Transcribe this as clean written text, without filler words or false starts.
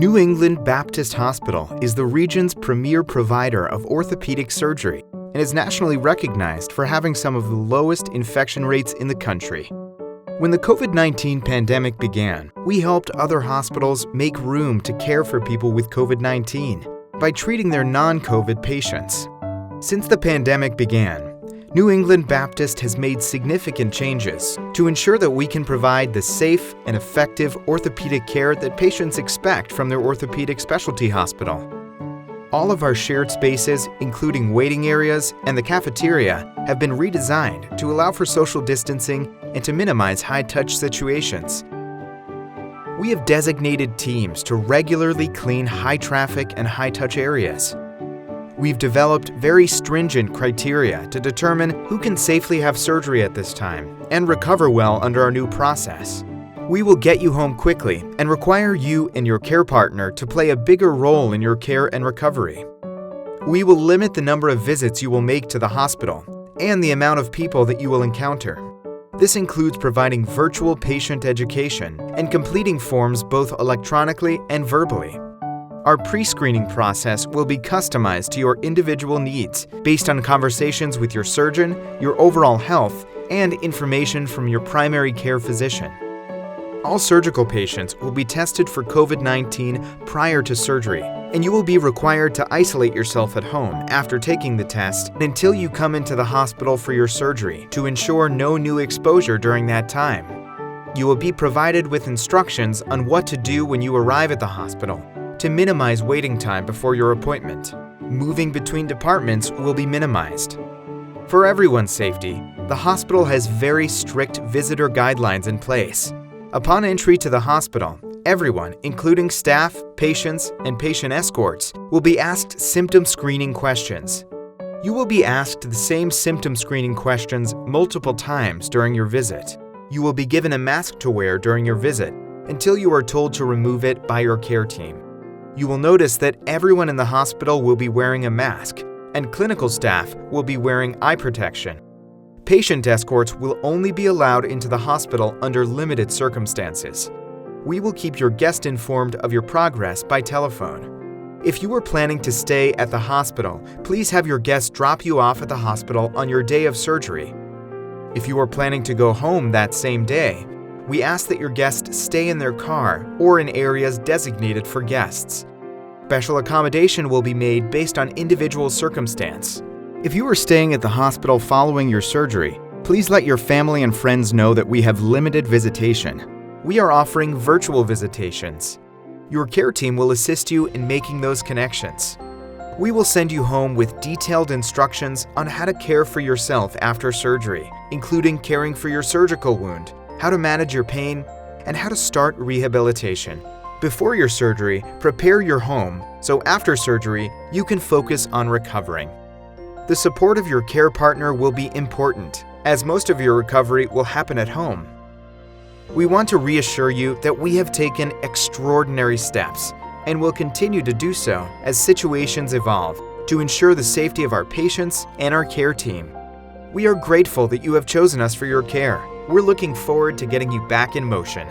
New England Baptist Hospital is the region's premier provider of orthopedic surgery and is nationally recognized for having some of the lowest infection rates in the country. When the COVID-19 pandemic began, we helped other hospitals make room to care for people with COVID-19 by treating their non-COVID patients. Since the pandemic began, New England Baptist has made significant changes to ensure that we can provide the safe and effective orthopedic care that patients expect from their orthopedic specialty hospital. All of our shared spaces, including waiting areas and the cafeteria, have been redesigned to allow for social distancing and to minimize high-touch situations. We have designated teams to regularly clean high-traffic and high-touch areas. We've developed very stringent criteria to determine who can safely have surgery at this time and recover well under our new process. We will get you home quickly and require you and your care partner to play a bigger role in your care and recovery. We will limit the number of visits you will make to the hospital and the amount of people that you will encounter. This includes providing virtual patient education and completing forms both electronically and verbally. Our pre-screening process will be customized to your individual needs based on conversations with your surgeon, your overall health, and information from your primary care physician. All surgical patients will be tested for COVID-19 prior to surgery, and you will be required to isolate yourself at home after taking the test until you come into the hospital for your surgery to ensure no new exposure during that time. You will be provided with instructions on what to do when you arrive at the hospital to minimize waiting time before your appointment. Moving between departments will be minimized. For everyone's safety, the hospital has very strict visitor guidelines in place. Upon entry to the hospital, everyone, including staff, patients, and patient escorts, will be asked symptom screening questions. You will be asked the same symptom screening questions multiple times during your visit. You will be given a mask to wear during your visit until you are told to remove it by your care team. You will notice that everyone in the hospital will be wearing a mask, and clinical staff will be wearing eye protection. Patient escorts will only be allowed into the hospital under limited circumstances. We will keep your guest informed of your progress by telephone. If you are planning to stay at the hospital, please have your guest drop you off at the hospital on your day of surgery. If you are planning to go home that same day, we ask that your guests stay in their car or in areas designated for guests. Special accommodation will be made based on individual circumstance. If you are staying at the hospital following your surgery, please let your family and friends know that we have limited visitation. We are offering virtual visitations. Your care team will assist you in making those connections. We will send you home with detailed instructions on how to care for yourself after surgery, including caring for your surgical wound, how to manage your pain, and how to start rehabilitation. Before your surgery, prepare your home so after surgery, you can focus on recovering. The support of your care partner will be important, as most of your recovery will happen at home. We want to reassure you that we have taken extraordinary steps and will continue to do so as situations evolve to ensure the safety of our patients and our care team. We are grateful that you have chosen us for your care. We're looking forward to getting you back in motion.